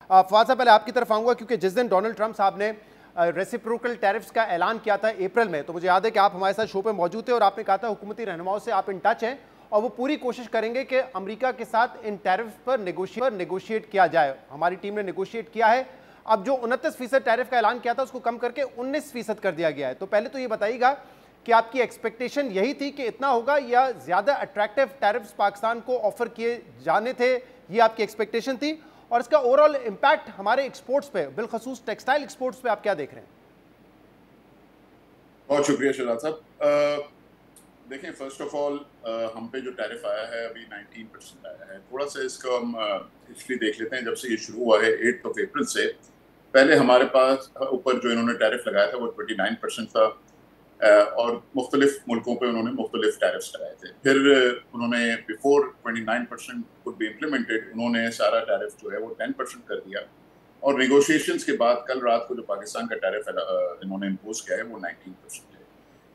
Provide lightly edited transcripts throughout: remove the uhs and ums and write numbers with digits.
फवाद साहब, पहले आपकी तरफ आऊँगा क्योंकि जिस दिन डोनाल्ड ट्रंप साहब ने रेसिप्रोकल टैरिफ्स का ऐलान किया था अप्रैल में, तो मुझे याद है कि आप हमारे साथ शो पे मौजूद थे और आपने कहा था हुकूमती रहनुमाओं से आप इन टच हैं और वो पूरी कोशिश करेंगे कि अमेरिका के साथ इन टैरिफ पर नेगोशिएट किया जाए। हमारी टीम ने नेगोशिएट किया है। अब जो 29% टैरिफ का ऐलान किया था उसको कम करके 19% कर दिया गया है। तो पहले तो ये बताइएगा कि आपकी एक्सपेक्टेशन यही थी कि इतना होगा या ज़्यादा अट्रैक्टिव टैरिफ्स पाकिस्तान को ऑफर किए जाने थे, ये आपकी एक्सपेक्टेशन थी? और इसका ओवरऑल इम्पैक्ट हमारे एक्सपोर्ट्स पे, बिलखसूस टेक्सटाइल एक्सपोर्ट्स पे आप क्या देख रहे हैं? बहुत शुक्रिया शहजाद साहब। देखें, फर्स्ट ऑफ ऑल हम पे जो टैरिफ आया है अभी 19% आया है। थोड़ा सा इसको हम हिस्ट्री देख लेते हैं। जब से ये शुरू हुआ है 8 अप्रैल से, पहले हमारे पास ऊपर जो इन्होंने टैरिफ लगाया था वो 29% था और मुख्तलिफ मुल्कों पे उन्होंने मुख्तलिफ टैरिफ्स लगाए थे। फिर उन्होंने बिफोर 29% कुड बी इम्प्लीमेंटेड, उन्होंने सारा टैरिफ जो है वो 10% कर दिया और नेगोशिएशंस के बाद कल रात को जो पाकिस्तान का टैरिफ इन्होंने इम्पोज किया है वो 19% है।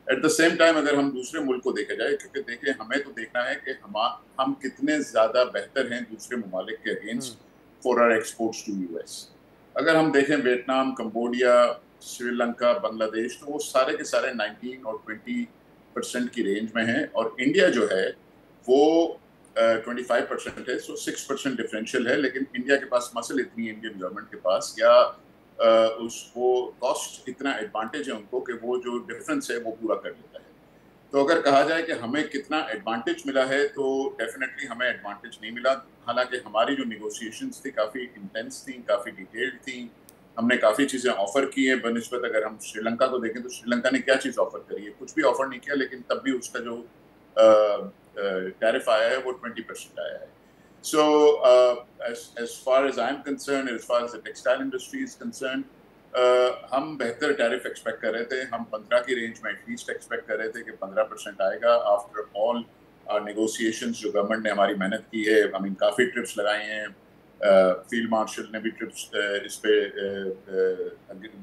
एट द सेम टाइम अगर हम दूसरे मुल्क को देखा जाए, क्योंकि देखिए हमें तो देखना है कि हम कितने ज़्यादा बेहतर हैं दूसरे ममालिक के against for our exports to US. अगर हम देखें वियतनाम, कंबोडिया, श्रीलंका, बांग्लादेश, तो वो सारे के सारे 19 और 20% की रेंज में हैं और इंडिया जो है वो 25% है। सो 6% डिफरेंशियल है। लेकिन इंडिया के पास मसल इतनी है, इंडियन गवर्नमेंट के पास, या उसको कॉस्ट इतना एडवांटेज है उनको कि वो जो डिफरेंस है वो पूरा कर लेता है। तो अगर कहा जाए कि हमें कितना एडवांटेज मिला है, तो डेफिनेटली हमें एडवांटेज नहीं मिला। हालांकि हमारी जो निगोशिएशंस थी काफ़ी इंटेंस थी, काफ़ी डिटेल्ड थी, हमने काफ़ी चीज़ें ऑफ़र की हैं बनिस्बत। अगर हम श्रीलंका को देखें तो श्रीलंका ने क्या चीज़ ऑफ़र करी है? कुछ भी ऑफ़र नहीं किया, लेकिन तब भी उसका जो टैरिफ आया है वो 20% आया है। So as far as I'm concerned, as far as the textile industry is concerned, हम बेहतर टैरिफ एक्सपेक्ट कर रहे थे। हम 15 की रेंज में एटलीस्ट एक्सपेक्ट कर रहे थे कि 15% आएगा। आफ्टर ऑल नेगोशिएशंस जो गवर्नमेंट ने हमारी मेहनत की है, आई मीन काफ़ी ट्रिप्स लगाए हैं, फील्ड मार्शल ने भी ट्रिप्स इस पे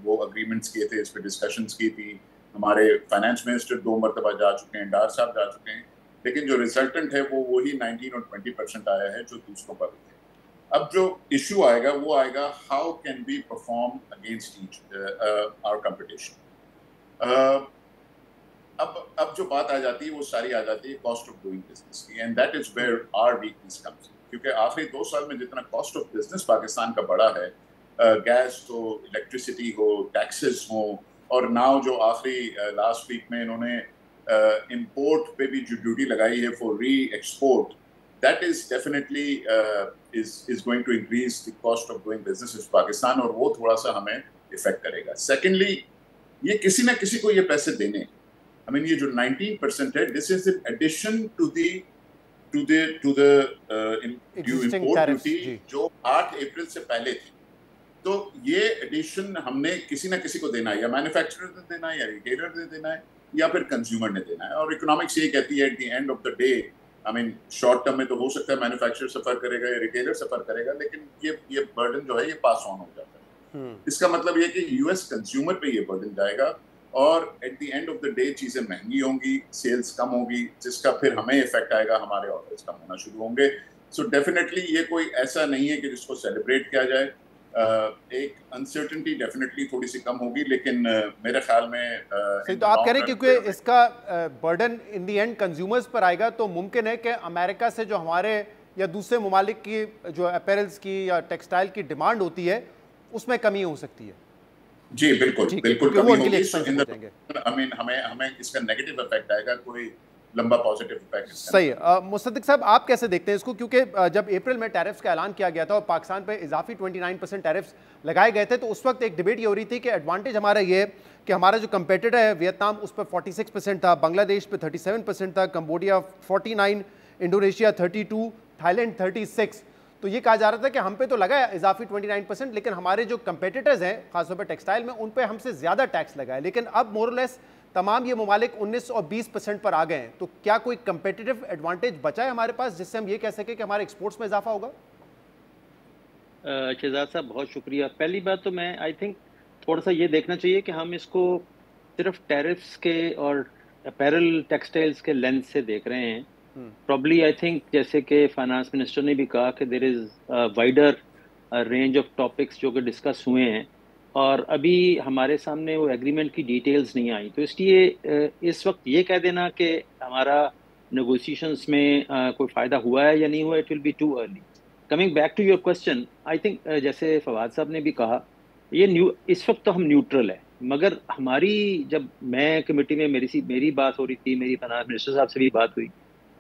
वो अग्रीमेंट्स किए थे, इस पे डिस्कशंस की थी। हमारे फाइनेंस मिनिस्टर 2 मरतबा जा चुके हैं, डार साहब जा चुके हैं, लेकिन जो रिजल्टेंट है वो वही 19 और 20% आया है जो दूसरों पर है। अब जो इशू आएगा वो आएगा, how can we perform against each our competition. अब जो बात आ जाती है वो सारी आ जाती है कॉस्ट ऑफ डूइंग बिजनेस की, and that is where our weakness comes. क्योंकि आखिरी 2 साल में जितना कॉस्ट ऑफ बिजनेस पाकिस्तान का बढ़ा है, गैस हो, इलेक्ट्रिसिटी हो, टैक्सेस हो, और नाउ जो आखिरी लास्ट वीक में इन्होंने इम्पोर्ट पे भी जो ड्यूटी लगाई है फॉर री export, that is definitely is going to increase the cost of doing business in Pakistan, और वो थोड़ा सा हमें इफेक्ट करेगा। सेकेंडली, ये किसी ना किसी को ये पैसे देने, I mean, ये जो 19% है, this is in addition to the import duty जो 8 अप्रैल से पहले थी। तो ये एडिशन हमने किसी ना किसी को देना है, या मैन्युफैक्चरर ने देना है, या रिटेलर ने देना है, या फिर कंज्यूमर ने देना है। और इकोनॉमिक्स ये कहती है at the end of the day, I mean short term में तो हो सकता है मैन्युफैक्चरर सफर करेगा या रिटेलर सफर करेगा, लेकिन ये बर्डन जो है ये पास ऑन हो जाता है। इसका मतलब ये कि यूएस कंज्यूमर पे ये बर्डन जाएगा और at the end of the day चीजें महंगी होंगी, सेल्स कम होगी, जिसका फिर हमें इफेक्ट आएगा, हमारे ऑर्डर्स कम होना शुरू होंगे। सो डेफिनेटली ये कोई ऐसा नहीं है कि जिसको सेलिब्रेट किया जाए। एक अनसर्टेनिटी डेफिनेटली थोड़ी सी कम होगी, लेकिन मेरे ख्याल में तो आप कह रहे हैं क्योंकि इसका burden in the and consumers पर आएगा, तो मुमकिन है कि अमेरिका से जो हमारे या दूसरे ममालिक की जो अपैरल्स की या टेक्सटाइल की डिमांड होती है उसमें कमी हो सकती है। जी बिल्कुल बिल्कुल कमी होगी। आई मीन हमें इसका नेगेटिव इफेक्ट आएगा, कोई लंबा पॉजिटिव इफेक्ट। सही है। मुसद्दिक साहब, आप कैसे देखते हैं इसको? क्योंकि जब अप्रैल में टैरिफ्स का ऐलान किया गया था और पाकिस्तान पे इजाफी 29% टैरिफ्स लगाए गए थे, तो उस वक्त एक डिबेट ये हो रही थी कि एडवांटेज हमारा ये है कि हमारा जो कंपेटिटर है वियतनाम, उस पर 46% था, बांग्लादेश पे 37% था, कंबोडिया 49, इंडोनेशिया 32, थाईलैंड 36। तो ये कहा जा रहा था कि हम पे तो लगा इजाफी 29%, लेकिन हमारे जो कंपेटिटर्स हैं खासतौर पर टेक्सटाइल में, उन पे हमसे ज़्यादा टैक्स लगा है। लेकिन अब मोरलेस तमाम ये ममालिक 19 और 20% पर आ गए हैं। तो क्या कोई कंपेटिटिव एडवांटेज बचा है हमारे पास जिससे हम ये कह सकें कि हमारे एक्सपोर्ट्स में इजाफा होगा? शहजाद साहब बहुत शुक्रिया। पहली बात तो मैं आई थिंक थोड़ा सा ये देखना चाहिए कि हम इसको सिर्फ टैरिफ्स के और अपैरल टेक्सटाइल्स के लेंस से देख रहे हैं। प्रॉब्ली आई थिंक जैसे कि फाइनेंस मिनिस्टर ने भी कहा कि there is wider range of topics جو کہ ڈسکس ہوئے ہیں، اور ابھی ہمارے سامنے وہ ایگریمنٹ کی ڈیٹیلز نہیں آئی، تو اس لیے اس وقت یہ کہہ دینا کہ ہمارا نیگوسیشنس میں کوئی فائدہ ہوا ہے یا نہیں ہوا، it will be too early. Coming back to your question, I think جیسے فواد صاحب نے بھی کہا، یہ اس وقت تو ہم نیوٹرل ہے، مگر ہماری جب میں کمیٹی میں میری بات ہو رہی تھی، میری فائنانس منسٹر صاحب سے بھی بات ہوئی،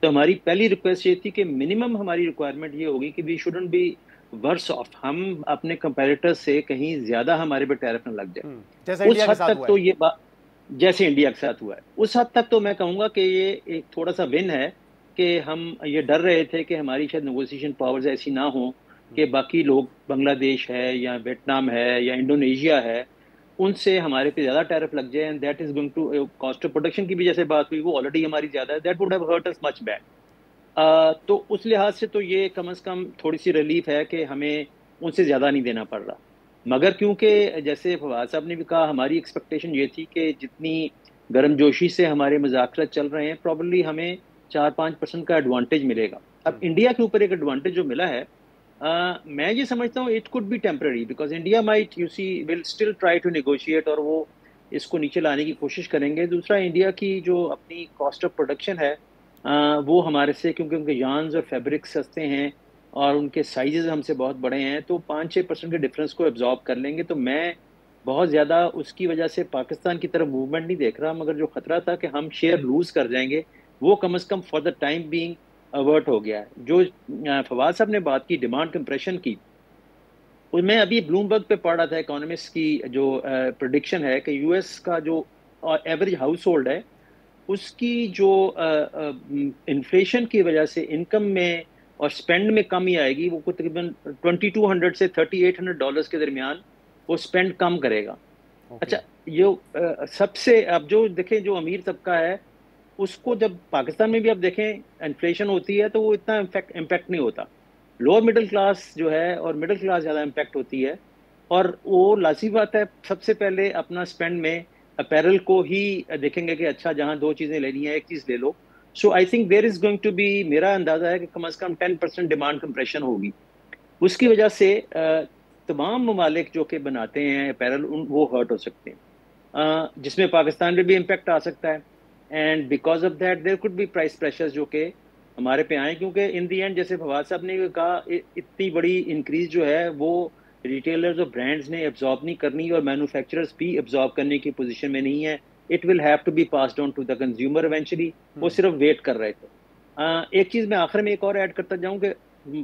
تو ہماری پہلی ریکویسٹ یہ تھی کہ منیمم ہماری ریکوائرمنٹ یہ ہوگی کہ we shouldn't be worse off, ہم اپنے کمپیریٹر سے کہیں زیادہ ہمارے پہ ٹیرف نہ لگ جائے. جیسے اس انڈیا کے حد ساتھ تک ہوا تو ہے. یہ بات جیسے انڈیا کے ساتھ ہوا ہے، اس حد تک تو میں کہوں گا کہ یہ ایک تھوڑا سا ون ہے کہ ہم یہ ڈر رہے تھے کہ ہماری شاید نیگوسیشن پاورز ایسی نہ ہوں کہ باقی لوگ، بنگلہ دیش ہے یا ویتنام ہے یا انڈونیشیا ہے، ان سے ہمارے پہ زیادہ ٹیرف لگ جائے، and that is going to cost of production کی بھی جیسے بات ہوئی وہ آلریڈی ہماری زیادہ ہے، that would have hurt us much back. تو اس لحاظ سے تو یہ کم از کم تھوڑی سی ریلیف ہے کہ ہمیں ان سے زیادہ نہیں دینا پڑ رہا. مگر کیونکہ جیسے فواد صاحب نے بھی کہا، ہماری ایکسپیکٹیشن یہ تھی کہ جتنی گرم جوشی سے ہمارے مذاکرات چل رہے ہیں، پروبلی ہمیں 4-5% کا ایڈوانٹیج ملے گا. اب انڈیا کے اوپر ایک ایڈوانٹیج جو ملا ہے، میں یہ سمجھتا ہوں it could be temporary, because India might you see will still try to negotiate, اور وہ اس کو نیچے لانے کی کوشش کریں گے. دوسرا، انڈیا کی جو اپنی کاسٹ آف پروڈکشن ہے، وہ ہمارے سے، کیونکہ ان کے یارنز اور فیبرک سستے ہیں اور ان کے سائزز ہم سے بہت بڑے ہیں، تو 5-6% کے ڈفرینس کو ایبزارب کر لیں گے. تو میں بہت زیادہ اس کی وجہ سے پاکستان کی طرف موومنٹ نہیں دیکھ رہا، مگر جو خطرہ تھا کہ ہم شیئر لوز کر جائیں گے، وہ کم از کم for the time being over ہو گیا ہے. جو فواد صاحب نے بات کی ڈیمانڈ کمپریشن کی، میں ابھی بلومبرگ پہ پڑھ رہا تھا اکانومسٹ کی جو پریڈکشن ہے کہ یو ایس کا جو ایوریج ہاؤس ہولڈ ہے، اس کی جو انفلیشن کی وجہ سے انکم میں اور سپینڈ میں کمی آئے گی. وہ تقریباً $2,200 سے $3,800 کے درمیان وہ سپینڈ کم کرے گا. اچھا، یہ سب سے، اب جو دیکھیں جو امیر طبقہ ہے اس کو، جب پاکستان میں بھی آپ دیکھیں انفلیشن ہوتی ہے تو وہ اتنا امپیکٹ نہیں ہوتا. لوور مڈل کلاس جو ہے اور مڈل کلاس زیادہ امپیکٹ ہوتی ہے، اور وہ لازمی بات ہے سب سے پہلے اپنا سپینڈ میں اپیرل کو ہی دیکھیں گے کہ اچھا جہاں 2 چیزیں لینی ہے ایک چیز لے لو. So I think there is going to be, میرا اندازہ ہے کہ کم از کم 10% ڈیمانڈ کمپریشن ہوگی. اس کی وجہ سے تمام ممالک جو کہ بناتے ہیں اپیرل، وہ ہرٹ ہو سکتے ہیں، جس میں پاکستان پہ بھی امپیکٹ آ سکتا ہے. And because of that there could be price pressure جو کہ ہمارے پہ آئیں، کیونکہ ان دی اینڈ جیسے فواد صاحب نے کہا، اتنی بڑی انکریز جو ہے وہ ریٹیلرز اور برانڈز نے ایبزارب نہیں کرنی، اور مینوفیکچررز بھی ایبزارب کرنے کی پوزیشن میں نہیں ہے. It will have to be passed on to the consumer eventually. وہ صرف ویٹ کر رہے تھے. ایک چیز میں آخر میں ایک اور ایڈ کرتا جاؤں کہ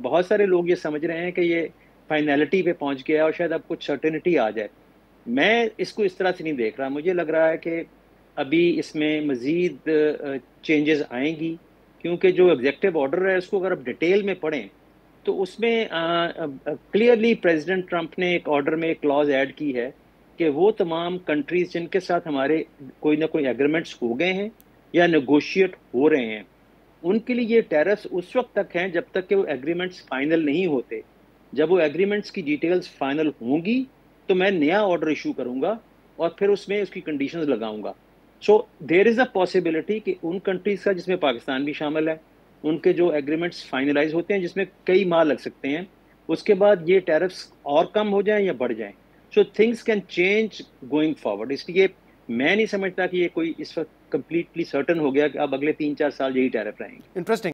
بہت سارے لوگ یہ سمجھ رہے ہیں کہ یہ فائنلٹی پہ پہنچ گیا اور شاید اب کچھ سرٹینٹی آ جائے. میں اس کو اس طرح سے نہیں دیکھ رہا. مجھے لگ رہا ہے کہ ابھی اس میں مزید چینجز آئیں گی، کیونکہ جو ایگزیکٹو آرڈر ہے اس کو اگر آپ ڈیٹیل میں پڑھیں تو اس میں کلیئرلی پریزیڈنٹ ٹرمپ نے ایک آرڈر میں ایک کلاز ایڈ کی ہے کہ وہ تمام کنٹریز جن کے ساتھ ہمارے کوئی نہ کوئی ایگریمنٹس ہو گئے ہیں یا نیگوشیٹ ہو رہے ہیں، ان کے لیے یہ ٹیرفس اس وقت تک ہیں جب تک کہ وہ ایگریمنٹس فائنل نہیں ہوتے. جب وہ ایگریمنٹس کی ڈیٹیلز فائنل ہوں گی تو میں نیا آرڈر ایشو کروں گا اور پھر اس میں اس کی کنڈیشنز لگاؤں گا. سو دیر از اے پاسبلٹی کہ ان کنٹریز کا، جس میں پاکستان بھی شامل ہے، ان کے جو ایگریمنٹس فائنلائز ہوتے ہیں جس میں کئی ماہ لگ سکتے ہیں، اس کے بعد یہ ٹیرفس اور کم ہو جائیں یا بڑھ جائیں. So things can change going forward. اس لیے میں نہیں سمجھتا کہ یہ کوئی اس وقت کمپلیٹلی سرٹن ہو گیا کہ اب اگلے 3-4 سال یہی ٹیرف رہیں گے. انٹرسٹنگ.